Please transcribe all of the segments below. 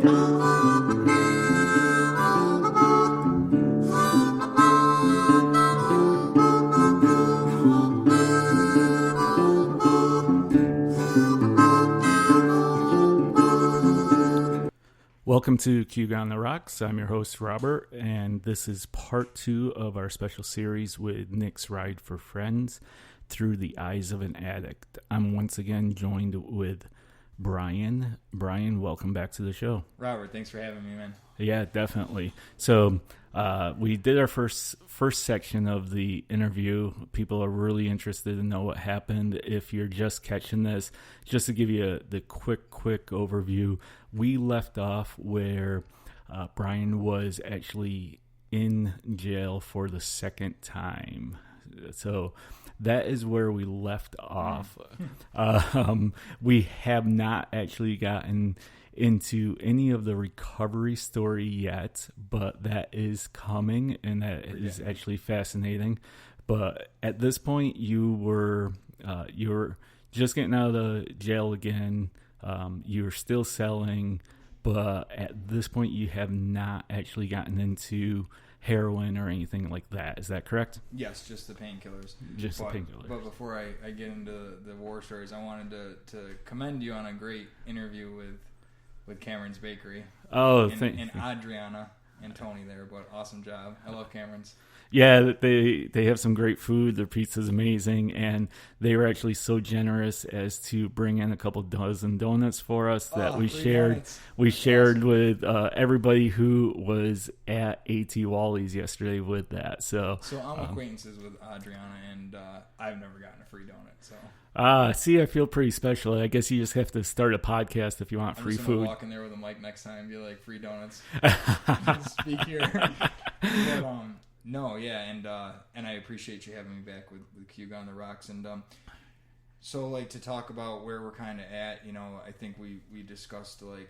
Welcome to Q on the Rocks. I'm your host, Robert, and this is part 2 of our special series with Nick's Ride for Friends through the eyes of an addict. I'm once again joined with Bryan. Bryan, welcome back to the show. Robert, thanks for having me, man. Yeah, definitely. So we did our first section of the interview. People are really interested to know what happened. If you're just catching this, just to give you the quick overview, we left off where Bryan was actually in jail for the second time. So that is where we left off. We have not actually gotten into any of the recovery story yet, but that is coming, and that is actually fascinating. But at this point, you're just getting out of the jail again. You're still selling, but at this point, you have not actually gotten into heroin or anything like that. Is that correct? Yes, just the painkillers. The painkillers. But before I get into the war stories, I wanted to commend you on a great interview with Cameron's Bakery. Oh, and Adriana and Tony there, but awesome job. I love Cameron's. Yeah, they have some great food. Their pizza's amazing, and they were actually so generous as to bring in a couple dozen donuts for us that we shared. Donuts. We shared with everybody who was at AT Wally's yesterday with that. So I'm acquaintances with Adriana, and I've never gotten a free donut. So see, I feel pretty special. I guess you just have to start a podcast if you want free food. I'm walk in there with a mic next time and be like, free donuts. Speak here. But, no, yeah, and I appreciate you having me back with Q on the Rocks, and so like to talk about where we're kind of at, I think we discussed like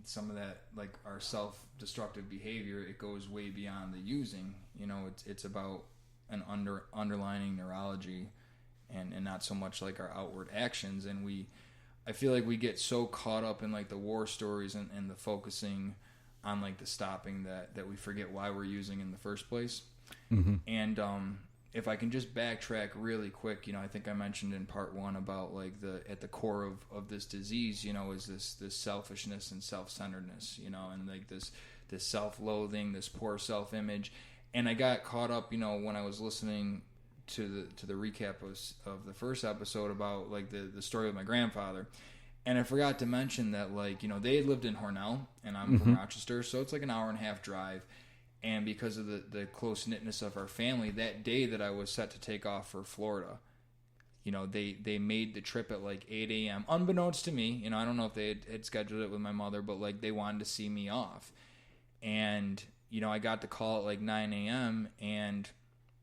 some of that, like our self-destructive behavior. It goes way beyond the using, it's about an underlying neurology, and not so much like our outward actions, and I feel like we get so caught up in like the war stories and the focusing on like the stopping that we forget why we're using in the first place. Mm-hmm. And if I can just backtrack really quick, I think I mentioned in part 1 about like at the core of this disease, is this selfishness and self-centeredness, and like this self-loathing, this poor self-image. And I got caught up, when I was listening to the recap of the first episode about like the story of my grandfather. And I forgot to mention that, like, they had lived in Hornell, and I'm from Rochester, so it's like an hour and a half drive. And because of the close-knitness of our family, that day that I was set to take off for Florida, they made the trip at like 8 a.m., unbeknownst to me. I don't know if they had scheduled it with my mother, but, like, they wanted to see me off. And, I got the call at like 9 a.m., and,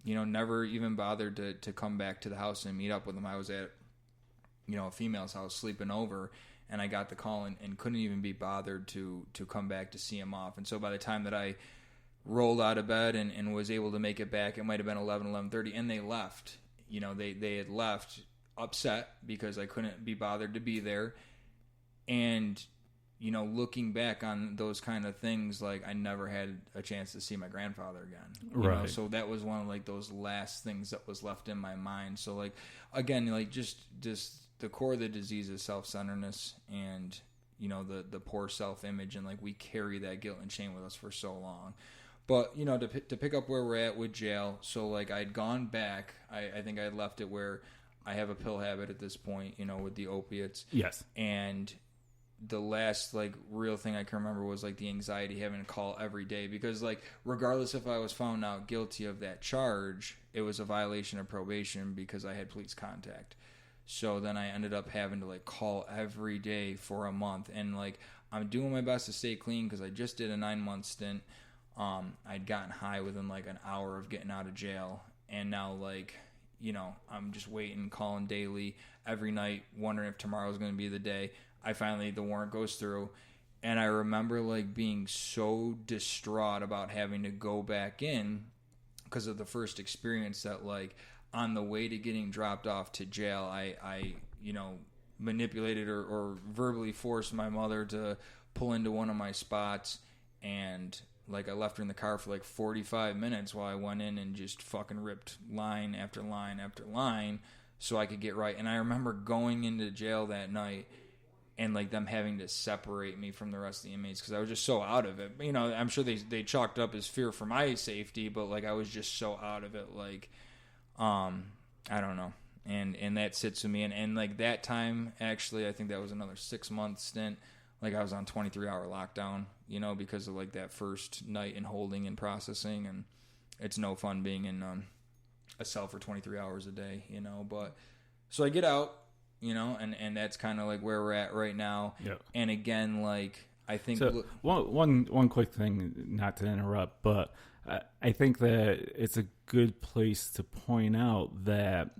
never even bothered to come back to the house and meet up with them. I was at a female's house sleeping over, and I got the call and couldn't even be bothered to come back to see him off. And so by the time that I rolled out of bed and was able to make it back, it might have been 11:30, and they left. They had left upset because I couldn't be bothered to be there. And, looking back on those kind of things, like I never had a chance to see my grandfather again. Right. So that was one of like those last things that was left in my mind. So like, again, like just the core of the disease is self-centeredness and, the poor self-image, and like we carry that guilt and shame with us for so long. But, to pick up where we're at with jail, so like I'd gone back, I think I left it where I have a pill habit at this point, with the opiates. Yes. And the last like real thing I can remember was like the anxiety, having to call every day, because like regardless if I was found out guilty of that charge, it was a violation of probation because I had police contact. So then I ended up having to like call every day for a month, and like I'm doing my best to stay clean because I just did a 9-month stint. I'd gotten high within like an hour of getting out of jail, and now like I'm just waiting, calling daily every night, wondering if tomorrow's going to be the day. The warrant goes through, and I remember like being so distraught about having to go back in because of the first experience that like on the way to getting dropped off to jail, I manipulated or verbally forced my mother to pull into one of my spots, and like I left her in the car for like 45 minutes while I went in and just fucking ripped line after line after line so I could get right. And I remember going into jail that night and like them having to separate me from the rest of the inmates because I was just so out of it. You know, I'm sure they chalked up as fear for my safety, but like I was just so out of it. Like, I don't know. And that sits with me. And like that time, actually, I think that was another 6-month stint. Like I was on 23-hour lockdown, you know, because of like that first night in holding and processing. And it's no fun being in a cell for 23 hours a day, you know. But so I get out. You know, and that's kind of like where we're at right now. Yep. And again, like I think so. One quick thing, not to interrupt, but I think that it's a good place to point out that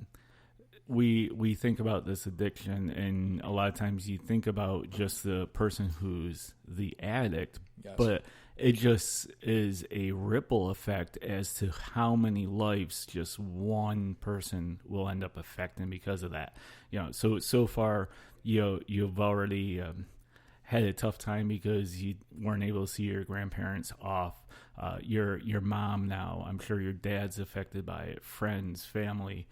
we think about this addiction, and a lot of times you think about just the person who's the addict, yes. But it just is a ripple effect as to how many lives just one person will end up affecting because of that. You know, so far, you've already had a tough time because you weren't able to see your grandparents off. Your mom now, I'm sure your dad's affected by it. Friends, family,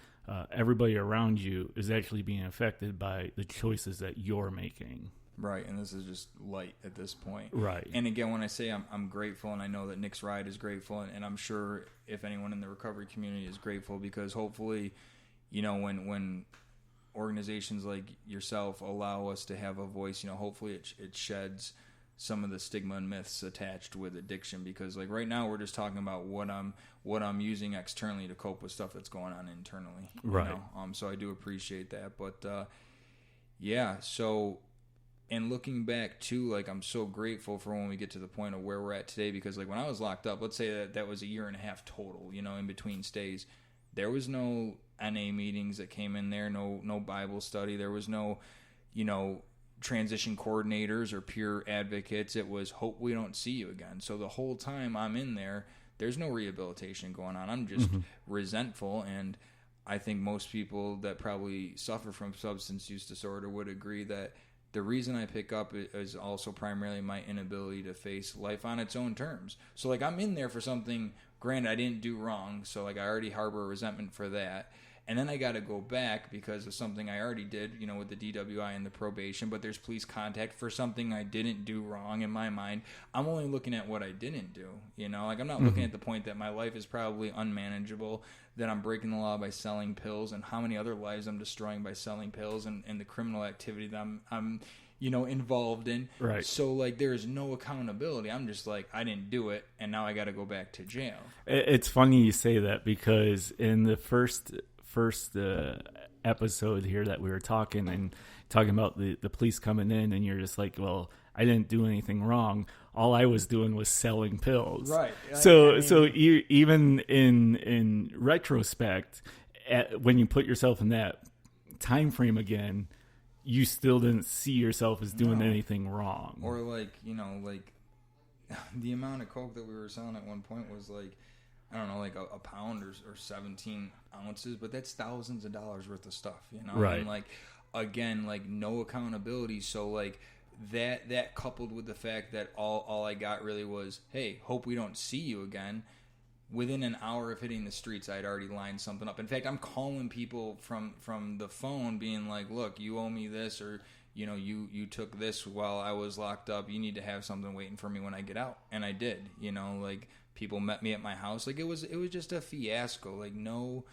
everybody around you is actually being affected by the choices that you're making. Right, and this is just light at this point. Right. And again, when I say I'm grateful, and I know that Nick's ride is grateful, and I'm sure if anyone in the recovery community is grateful, because hopefully, you know, when organizations like yourself allow us to have a voice, you know, hopefully it sheds some of the stigma and myths attached with addiction, because like right now we're just talking about what I'm using externally to cope with stuff that's going on internally. Right. You know? So I do appreciate that, but yeah, so. And looking back, too, like, I'm so grateful for when we get to the point of where we're at today, because, like, when I was locked up, let's say that was a year and a half total, you know, in between stays. There was no NA meetings that came in there, no Bible study. There was no, you know, transition coordinators or peer advocates. It was hope we don't see you again. So the whole time I'm in there, there's no rehabilitation going on. I'm just resentful, and I think most people that probably suffer from substance use disorder would agree that the reason I pick up is also primarily my inability to face life on its own terms. So, like, I'm in there for something, granted, I didn't do wrong, so, like, I already harbor a resentment for that. And then I got to go back because of something I already did, you know, with the DWI and the probation, but there's police contact for something I didn't do wrong in my mind. I'm only looking at what I didn't do, you know? Like, I'm not looking at the point that my life is probably unmanageable, that I'm breaking the law by selling pills, and how many other lives I'm destroying by selling pills, and the criminal activity that I'm you know, involved in. Right. So, like, there's no accountability. I'm just like, I didn't do it, and now I got to go back to jail. It's funny you say that, because in the first episode here that we were talking about the police coming in, and you're just like, well, I didn't do anything wrong. All I was doing was selling pills. Right. So even in retrospect, when you put yourself in that time frame again, you still didn't see yourself as doing anything wrong. Or like, you know, like the amount of coke that we were selling at one point was like, I don't know, like a pound or 17 ounces, but that's thousands of dollars worth of stuff, you know? Right. And like, again, like no accountability. So like that coupled with the fact that all I got really was, hey, hope we don't see you again. Within an hour of hitting the streets, I'd already lined something up. In fact, I'm calling people from the phone being like, look, you owe me this, or, you know, you took this while I was locked up. You need to have something waiting for me when I get out. And I did, you know, like people met me at my house. Like it was just a fiasco. Like no,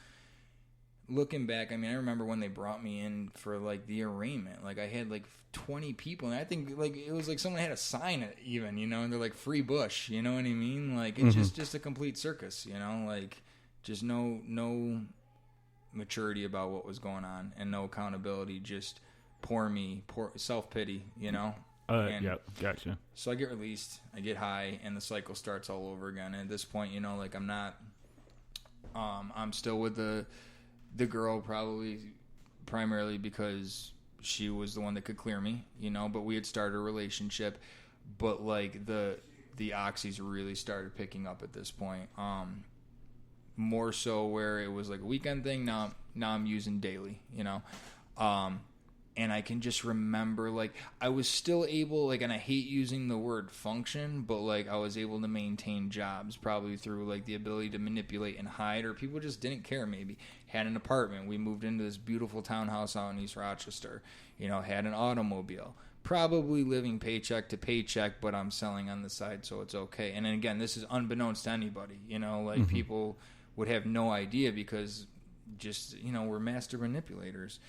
looking back, I mean, I remember when they brought me in for like the arraignment, like I had like 20 people, and I think like it was like someone had a sign it even, you know, and they're like free Bush, you know what I mean? Like it's just a complete circus, you know, like just no maturity about what was going on, and no accountability, just poor self-pity, you know? Yeah, gotcha. So I get released, I get high, and the cycle starts all over again. And at this point, you know, like I'm not, I'm still with the girl primarily because she was the one that could clear me, you know, but we had started a relationship, but like the oxys really started picking up at this point. More so where it was like a weekend thing. Now I'm using daily, you know. And I can just remember, like, I was still able, like, and I hate using the word function, but, like, I was able to maintain jobs probably through, like, the ability to manipulate and hide, or people just didn't care maybe. Had an apartment. We moved into this beautiful townhouse out in East Rochester. You know, had an automobile. Probably living paycheck to paycheck, but I'm selling on the side, so it's okay. And then, again, this is unbeknownst to anybody. You know, like, people would have no idea because just, you know, we're master manipulators.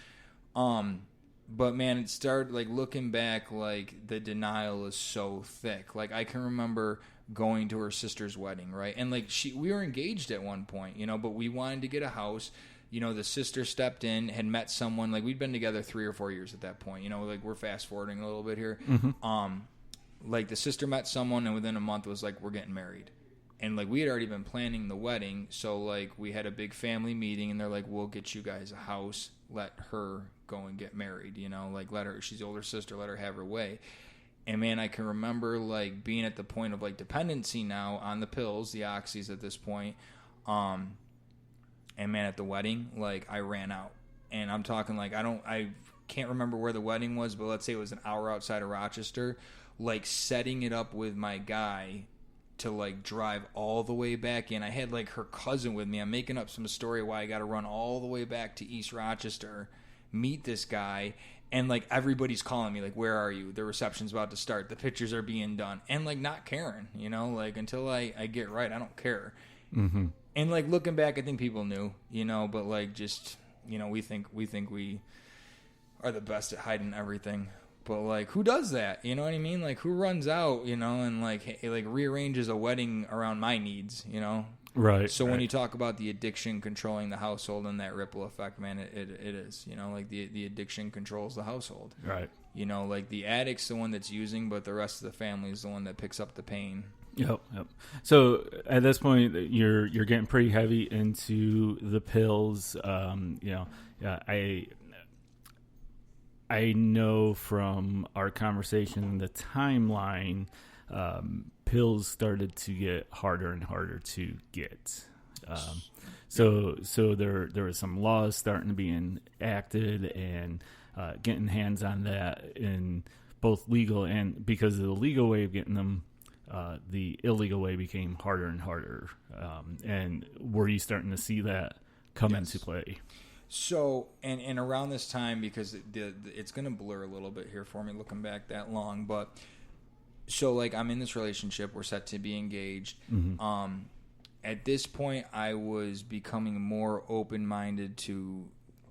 But, man, it started, like, looking back, like, the denial is so thick. Like, I can remember going to her sister's wedding, right? And, like, we were engaged at one point, you know, but we wanted to get a house. You know, the sister stepped in, had met someone. Like, we'd been together 3 or 4 years at that point. You know, like, we're fast-forwarding a little bit here. Like, the sister met someone, and within a month was like, we're getting married. And, like, we had already been planning the wedding, so, like, we had a big family meeting, and they're like, we'll get you guys a house. Let her go and get married, you know? Like, she's the older sister, let her have her way. And, man, I can remember, like, being at the point of, like, dependency now on the pills, the oxys at this point. And, man, at the wedding, like, I ran out. And I'm talking, like, I can't remember where the wedding was, but let's say it was an hour outside of Rochester. Like, setting it up with my guy to, like, drive all the way back in. I had, like, her cousin with me. I'm making up some story why I got to run all the way back to East Rochester, meet this guy, and, like, everybody's calling me, like, where are you? The reception's about to start. The pictures are being done. And, like, not caring, you know? Like, until I get right, I don't care. And, like, looking back, I think people knew, you know? But, like, just, you know, we think we are the best at hiding everything. But, like, who does that? You know what I mean? Like, who runs out, you know, and, like, rearranges a wedding around my needs, you know? Right. So when you talk about the addiction controlling the household and that ripple effect, man, it is, you know, like, the addiction controls the household. Right. You know, like, the addict's the one that's using, but the rest of the family is the one that picks up the pain. Yep. So at this point, you're getting pretty heavy into the pills. You know, I know from our conversation, the timeline, pills started to get harder and harder to get. So there were some laws starting to be enacted and getting hands on that in both legal and because of the legal way of getting them, the illegal way became harder and harder. And were you starting to see that come into play? So, and around this time, because it's going to blur a little bit here for me looking back that long, but so, like, I'm in this relationship, we're set to be engaged. At this point, I was becoming more open-minded to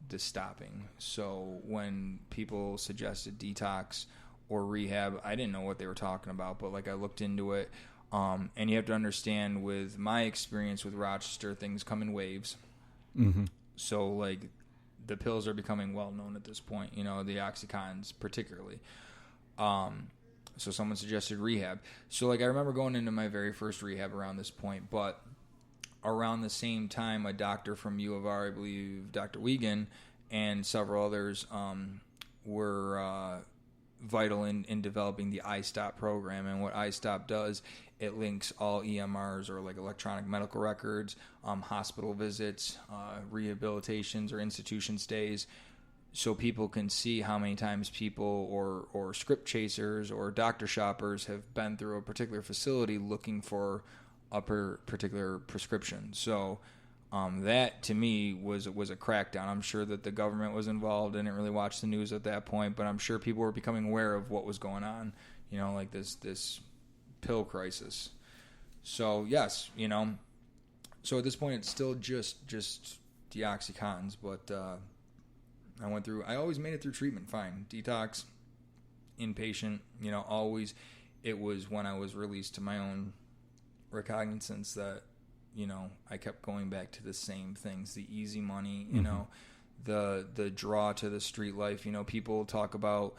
the stopping. So when people suggested detox or rehab, I didn't know what they were talking about, but, like, I looked into it. And you have to understand, with my experience with Rochester, things come in waves. So, like, the pills are becoming well known at this point, you know, the Oxycontins particularly. So someone suggested rehab. So, like, I remember going into my very first rehab around this point, but around the same time, a doctor from U of R, I believe, Dr. Wiegand, and several others were vital in developing the iStop program. And what iStop does, it links all EMRs, or, like, electronic medical records, hospital visits, rehabilitations or institution stays, so people can see how many times people or script chasers or doctor shoppers have been through a particular facility looking for a particular prescription. So that, to me, was a crackdown. I'm sure that the government was involved. I didn't really watch the news at that point, but I'm sure people were becoming aware of what was going on, you know, like this pill crisis. So, yes, you know, so at this point it's still just the Oxycontins, but I always made it through treatment fine. Detox, inpatient, you know, always. It was when I was released to my own recognizance that, you know, I kept going back to the same things, the easy money, you know, the draw to the street life. You know, people talk about,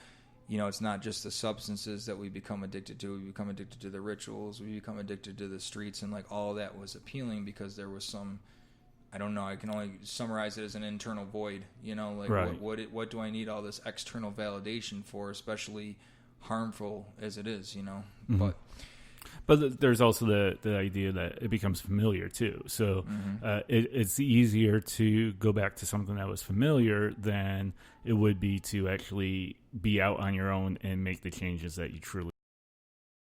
you know, it's not just the substances that we become addicted to. We become addicted to the rituals. We become addicted to the streets, and, like, all that was appealing because there was some, I don't know, I can only summarize it as an internal void, you know, like, right. What do I need all this external validation for, especially harmful as it is, you know? But there's also the idea that it becomes familiar too. So it's easier to go back to something that was familiar than it would be to actually be out on your own and make the changes that you truly